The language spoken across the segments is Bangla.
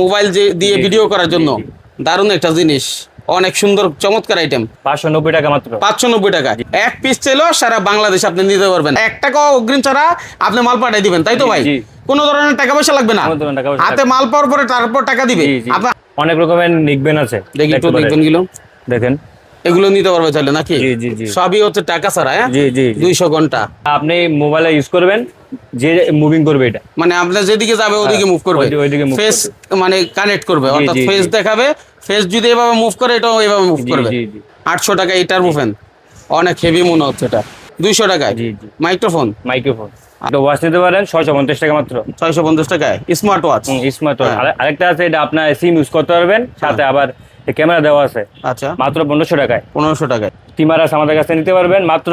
মোবাইল দিয়ে ভিডিও করার জন্য দারুণ একটা জিনিস, অনেক সুন্দর চমৎকার আইটেম। 590 টাকা মাত্র। 590 টাকা এক পিস চাইলেও সারা বাংলাদেশ আপনি নিতে পারবেন। 1 টাকা অগ্রিম ছাড়া আপনি মাল পাঠিয়ে দিবেন, তাই তো ভাই? কোনো ধরনের টাকা পয়সা লাগবে না, হাতে মাল পাওয়ার পরে তারপর টাকা দিবে। আপনার অনেক রকমের নিকবেন আছে, দেখি একটু নিকবেন গুলো দেখেন, এগুলো নিতে পারবে চাইলে নাকি? জি জি জি, সবই হচ্ছে টাকা ছাড়া। হ্যাঁ, জি জি, 200 ঘন্টা আপনি মোবাইলে ইউজ করবেন, যে মুভিং করবে এটা, মানে আপনার যেদিকে যাবে ওদিকে মুভ করবে, ফেস মানে কানেক্ট করবে, অর্থাৎ ফেস দেখাবে। ফেস যদি এভাবে মুভ করে এটাও এভাবে মুভ করবে। 800 টাকা এটার মুভেন, অনেক হেভি মনে হচ্ছে এটা। 200 টাকায় মাইক্রোফোন এটা ওয়াচ নিতে পারেন 650 টাকা মাত্র। 650 টাকায় স্মার্ট ওয়াচ। স্মার্ট ওয়াচ আরেকটা আছে, এটা আপনার সিম ইউজ করতে পারবেন, সাথে আবার ক্যামেরা দেওয়া আছে। আচ্ছা, মাত্র 1500 টাকায়। 1500 টাকায় স্টিমার আছে আমাদের কাছে, নিতে পারবেন মাত্র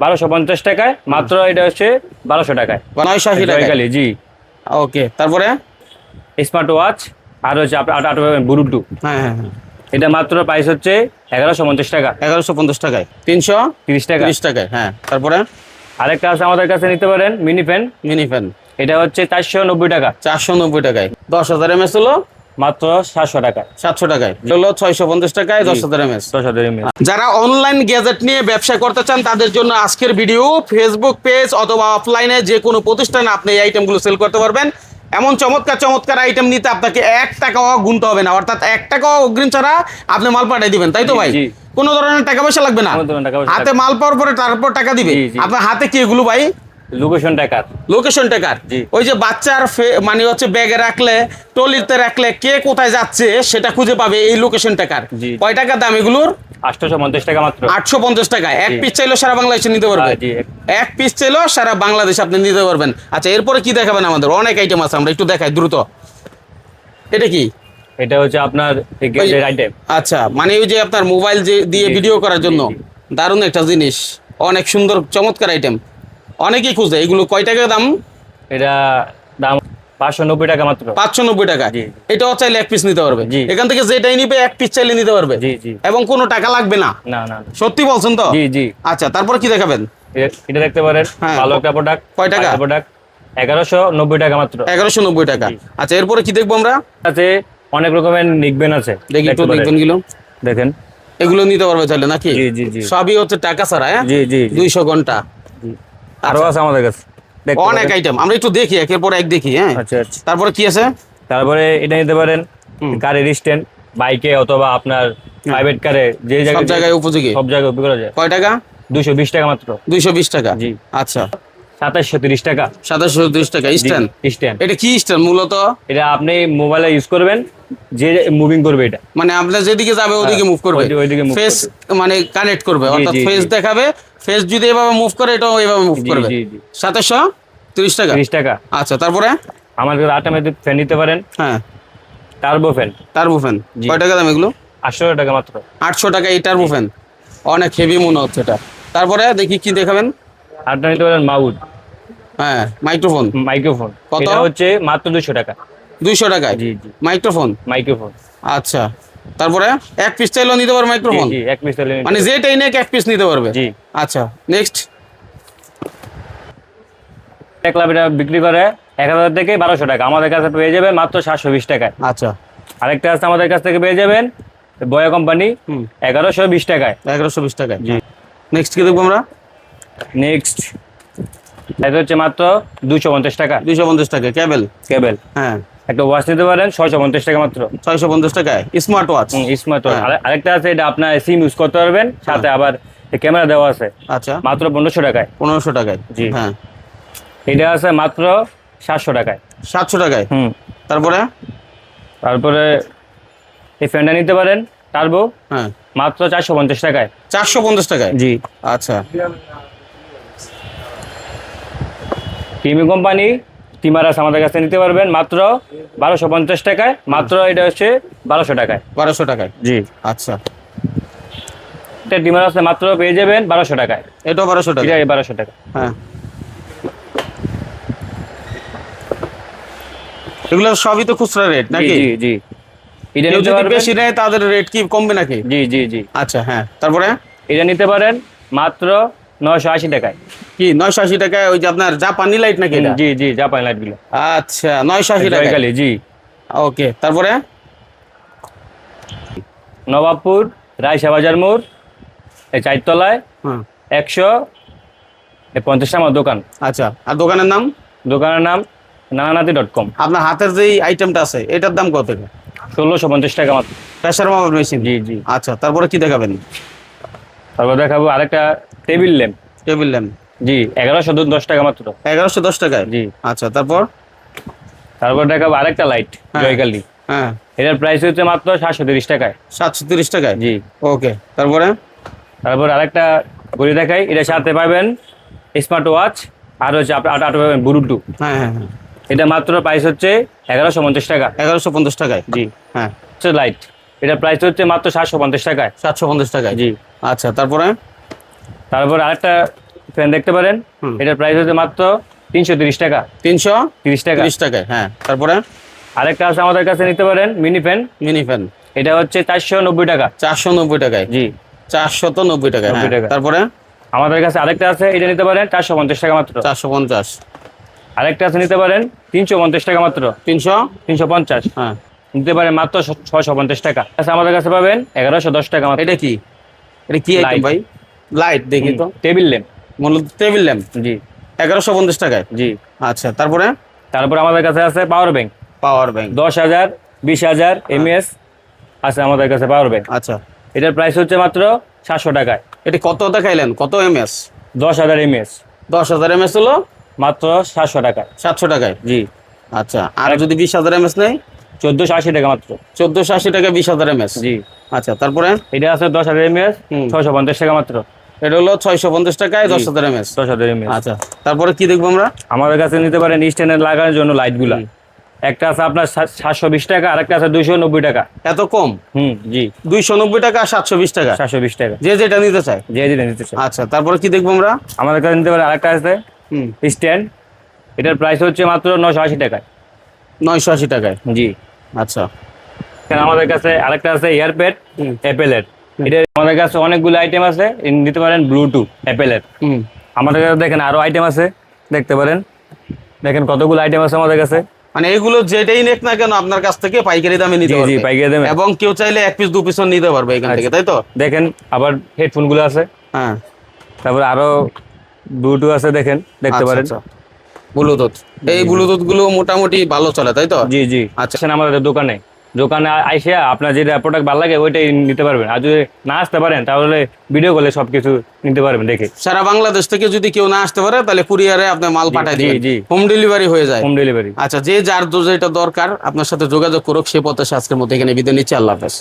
1250 টাকায়। মাত্র এটা হচ্ছে 1200 টাকায়, 980 টাকা। জি ওকে, তারপরে স্মার্ট ওয়াচ আর হচ্ছে আপনার 8 পাবেন ব্লুটুথ। হ্যাঁ হ্যাঁ হ্যাঁ, এটা মাত্র প্রাইস হচ্ছে 1150 টাকা। 1150 টাকায় 330 টাকা, 30 টাকায়। হ্যাঁ, তারপরে আরেকটা আছে আমাদের কাছে, নিতে পারেন মিনি ফ্যান। এটা হচ্ছে 490 টাকা। 490 টাকায় 10,000 mAh হলো মাত্র 700 টাকায়। 700 টাকায় হলো 650 টাকায় 10,000 mAh। 10,000 mAh। যারা অনলাইন গ্যাজেট নিয়ে ব্যবসা করতে চান তাদের জন্য আজকের ভিডিও। ফেসবুক পেজ অথবা অফলাইনে যে কোনো প্রতিষ্ঠানে আপনি এই আইটেমগুলো সেল করতে পারবেন। এমন চমৎকার চমৎকার আইটেম নিতে আপনাকে 1 টাকাও গুনতে হবে না, অর্থাৎ 1 টাকাও অগ্রিম ছাড়া আপনি মাল পাঠিয়ে দিবেন, তাই তো ভাই? কোনো ধরনের টাকা পয়সা লাগবে না, হাতে মাল পাওয়ার পরে তারপর টাকা দিবে। আপনার হাতে কি এগুলো ভাই? লোকেশন টাকার। ওই যে বাচ্চার মানে হচ্ছে ব্যাগে রাখলে, ট্রলিতে রাখলে কে কোথায় যাচ্ছে সেটা খুঁজে পাবে এই লোকেশন টাকার। কয় টাকা দাম এগুলোর? 850 টাকা মাত্র। 850 টাকায় এক পিস চাইলেও সারা বাংলাদেশে নিতে পারবে। এক পিস চাইলেও সারা বাংলাদেশে আপনি নিতে পারবেন। আচ্ছা, এরপরে কি দেখাবেন আমাদের? অনেক আইটেম আছে, আমরা একটু দেখাই দ্রুত। এটা কি? এটা হচ্ছে আপনার গ্যাজেট আইটেম। আচ্ছা, মানে ওই যে আপনার মোবাইল দিয়ে ভিডিও করার জন্য দারুণ একটা জিনিস, অনেক সুন্দর চমৎকার আইটেম, অনেকেই খুঁজে। এগুলো কয় টাকা দাম? এটা দাম 590 টাকা মাত্র। 590 টাকা। এটাও চাইলে এক পিস নিতে পারবে, এখান থেকে যেটাই নিবে এক পিস চাইলে নিতে পারবে, এবং কোনো টাকা লাগবে না। সত্যি বলছেন তো? জি জি। আচ্ছা, তারপর কি দেখাবেন? এটা দেখতে পারেন, ভালো একটা প্রোডাক্ট। কয় টাকা? প্রোডাক্ট 1190 টাকা মাত্র। 1190 টাকা। আচ্ছা, এরপরে কি দেখবো আমরা? আছে অনেক রকমের নিকবেন আছে, দেখি একটু নিকবেন গুলো দেখেন, এগুলো নিতে পারবে চাইলে নাকি? জি জি জি, সবই হচ্ছে টাকা ছাড়া। হ্যাঁ, জি জি, 200 ঘন্টা। আরো আছে আমাদের কাছে অনেক আইটেম, আমরা একটু দেখি, একের পর এক দেখি। হ্যাঁ, আচ্ছা আচ্ছা। তারপরে কি আছে? তারপরে এটা নিতে পারেন, গাড়ির স্ট্যান্ড, বাইকে অথবা আপনার প্রাইভেট কারে, যে জায়গায় উপযোগী, সব জায়গায় উপযোগী করা যায়। কয় টাকা? 220 টাকা মাত্র। 220 টাকা। জি। আচ্ছা, 2730 টাকা। 2730 টাকা স্ট্যান্ড। এটা কি স্ট্যান্ড মূলত? এটা আপনি মোবাইলে ইউজ করবেন, যে মুভিং করবে এটা, মানে আপনার যেদিকে যাবে ওদিকে মুভ করবে, ফেস মানে কানেক্ট করবে, অর্থাৎ ফেস দেখাবে। ফেস যদি এভাবে মুভ করে এটাও এভাবে মুভ করবে। 2730 টাকা। 30 টাকা। আচ্ছা, তারপরে আমাদের অটোমেটিক ফ্যান নিতে পারেন। হ্যাঁ, টার্বো ফ্যান। কয় টাকা দাম এগুলো? 800 টাকা মাত্র। 800 টাকা এই টার্বো ফ্যান, অনেক হেভি মনে হচ্ছে এটা। তারপরে দেখি কি দেখাবেন? আরটা নিতে পারেন মাউথ। হ্যাঁ, মাইক্রোফোন। কত? এটা হচ্ছে মাত্র 200 টাকা। 200 টাকায়? জি জি, মাইক্রোফোন। আচ্ছা, তারপরে এক পিস চাইলেও নিতে পারবে মাইক্রোফোন? জি, এক পিস চাইলে মানে যেটাই নেক এক পিস নিতে পারবে। জি। আচ্ছা, নেক্সট। এক লাখ এটা বিক্রি করে 1000 থেকে 1200 টাকা, আমাদের কাছে পেয়ে যাবেন মাত্র 720 টাকায়। আচ্ছা, আরেকটা আছে আমাদের কাছ থেকে পেয়ে যাবেন, বয়া কোম্পানি, 1120 টাকায়। 1120 টাকায়। জি। নেক্সট কি দেখবো আমরা? নেক্সট এটা হচ্ছে মাত্র 250 টাকা। 250 টাকা কেবল। হ্যাঁ, একটা ওয়াচ নিতে পারেন 650 টাকা মাত্র। 650 টাকায় স্মার্ট ওয়াচ। Smart watch. আরেকটা আছে, এটা আপনার সিম ইউজ করতে পারবেন, সাথে আবার ক্যামেরা দেওয়া আছে। আচ্ছা, মাত্র 1500 টাকায়। 1500 টাকায়। জি। হ্যাঁ, এটা আছে মাত্র 700 টাকায়। 700 টাকায়। তারপরে এই ফ্যানটা নিতে পারেন টার্বো। হ্যাঁ, মাত্র 450 টাকায়। 450 টাকায়। জি। আচ্ছা, টিমি কোম্পানি স্টিমার আছে আমাদের কাছে, নিতে পারবেন মাত্র 1250 টাকায়। মাত্র এটা হচ্ছে 1200 টাকায়। 1200 টাকায়। জি। আচ্ছা, এটা স্টিমার আছে মাত্র পেয়ে যাবেন 1200 টাকায়। এটাও 1200 টাকা। এটা 1200 টাকা। হ্যাঁ, এগুলো সবই তো খুচরা রেট নাকি? জি জি। এটা কেউ নিতে যদি পারবেন, বেশি নেয় তাদের রেট কি কমবে নাকি? জি জি জি। আচ্ছা, হ্যাঁ, তারপরে এটা নিতে পারেন মাত্র 980 টাকায়। কি 980 টাকায়? ওই যে আপনার জাপানি লাইট নাকি এটা? জি জি, জাপানি লাইট গুলো। আচ্ছা, 980 টাকা। জি। ওকে, তারপরে নবাবপুর রায়সা বাজার মোড় এই 4 তলায় হ্যাঁ 150 আমার দোকান। আচ্ছা, আর দোকানের নাম? দোকানের নাম nananati.com। আপনার হাতের যেই আইটেমটা আছে এটার দাম কত টাকা? 1650 টাকা মাত্র। প্রেসার মাপার মেশিন? জি জি। আচ্ছা, তারপরে কি দেখাবেন? তারপর দেখাবো আরেকটা টেবিল ল্যাম্প। Table lamp? জি 1110 টাকা মাত্র। 1110 টাকায়? জি। আচ্ছা, তারপর? তারপর দেখাবো আরেকটা লাইট হ্যাঁ। জয়কালী। হ্যাঁ, এটার প্রাইস হচ্ছে মাত্র 730 টাকায়। 730 টাকায়? জি। ওকে, তারপরে? তারপর আরেকটা ঘড়ি দেখাই, এটার সাথে পাবেন স্মার্ট ওয়াচ আর হচ্ছে আপনার পাবেন ব্লুটুথ। হ্যাঁ হ্যাঁ হ্যাঁ, এটা মাত্র প্রাইস হচ্ছে 1150 টাকা। 1150 টাকায়? জি। হ্যাঁ, হচ্ছে লাইট, এটার প্রাইস হচ্ছে মাত্র 750 টাকায়। 750 টাকায়? জি। আচ্ছা, তারপরে? তারপর আরেকটা ফ্যান দেখতে পারেন, হুম। এটার প্রাইস হচ্ছে মাত্র 330 টাকা। 330 টাকা। টাকায়? হ্যাঁ, তারপরে? আরেকটা আছে আমাদের কাছে নিতে পারেন মিনি ফ্যান, মিনি ফ্যান? এটা হচ্ছে 490 টাকা। 490 টাকায়? জি। 490 টাকায়? 90 হ্যাঁ, টাকা। তারপরে? আমাদের কাছে আরেকটা আছে, এটা নিতে পারেন 450 টাকা মাত্র। 450? আরেকটা আছে নিতে পারেন 350 টাকা মাত্র। 300? 350 হ্যাঁ। নিতে পারেন মাত্র 650 টাকা। আচ্ছা, আমাদের কাছে পাবেন 1110 টাকা মাত্র। এটা কি? এটা কি আইটেম Light। ভাই? লাইট দেখি তো। Table lamp. মূলত টেবিল ল্যাম্প? জি 1150 টাকায়? জি। আচ্ছা, তারপরে? তারপর আমাদের কাছে আছে power bank. Power bank? 10,000 20,000 MS আছে আমাদের কাছে পাওয়ার ব্যাংক। আচ্ছা, এটার প্রাইস হচ্ছে মাত্র 700 টাকায়। এটা কত দেখাইলেন? কত এমএস? 10,000 এমএস 10,000 এমএস হলো মাত্র 700 টাকায়। 700 টাকায়? জি। আচ্ছা, আর যদি 20,000 এমএস নেই? 1480 টাকা মাত্র। 1480 টাকা 20,000 এমএস? জি। আচ্ছা, তারপরে? এটা আছে 10,000 এমএস হুম। 650 টাকা মাত্র। এটা হলো 650 টাকায় 10,000 এমএস? 10,000 এমএস। আচ্ছা, তারপরে কি দেখবো আমরা? আমাদের কাছে নিতে পারেন স্ট্যান্ডে লাগানোর জন্য লাইটগুলা। একটা আছে আপনার 720 টাকা, আর একটা আছে 290 টাকা। এত কম? জি 290 টাকা আর 720 টাকা? 720 টাকা। যে যেটা নিতে চায়? যে যেটা নিতে চান। আচ্ছা, তারপরে কি দেখবো আমরা? আমাদের কাছে নিতে পারেন আরেকটা আছে হুম। স্ট্যান্ড, এটার প্রাইস হচ্ছে মাত্র 980 টাকায়। 980 টাকায়? জি। আচ্ছা। এখানে আমাদের কাছে আরেকটা আছে এয়ারপ্যাড হুম। অ্যাপেলের। এটা আমাদের কাছে অনেকগুলো আইটেম আছে, নিতে পারেন ব্লুটুথ অ্যাপেলের। হুম। আমাদের কাছে দেখেন আরো আইটেম আছে, দেখতে পারেন। দেখেন কতগুলো আইটেম আছে আমাদের কাছে। মানে এগুলো যেটাই নেক না কেন আপনার কাছ থেকে পাইকারি দামে নিতে জি পারবে? জি পাইকারি দামে। এবং কেউ চাইলে 1 পিস 2 পিসও নিতে পারবে এখান থেকে, তাই তো? দেখেন আবার হেডফোন গুলো আছে, হ্যাঁ। তারপর আরো ব্লুটুথ আছে, দেখেন দেখতে আচ্ছা, পারেন। আচ্ছা। ব্লুটুথ? এই ব্লুটুথ গুলো মোটামুটি ভালো চলে, তাই তো? জি জি। আচ্ছা। আচ্ছা, আমাদের দোকানে আইসে আপনার যেটা প্রোডাক্ট ভালো লাগে ওইটাই নিতে পারবেন। আর যদি না আসতে পারেন তাহলে ভিডিও কলে সবকিছু নিতে পারবেন দেখে। সারা বাংলাদেশ থেকে যদি কেউ না আসতে পারে তাহলে কুরিয়ারে আপনি মাল পাঠিয়ে জি, দিবেন? জি। হোম ডেলিভারি হয়ে যায়? Home delivery. আচ্ছা, যে যার যেটা দরকার আপনার সাথে যোগাযোগ করুক, সে পথে আজকের মতো এখানে বিদায় নিচ্ছি। আল্লাহ হাফেজ।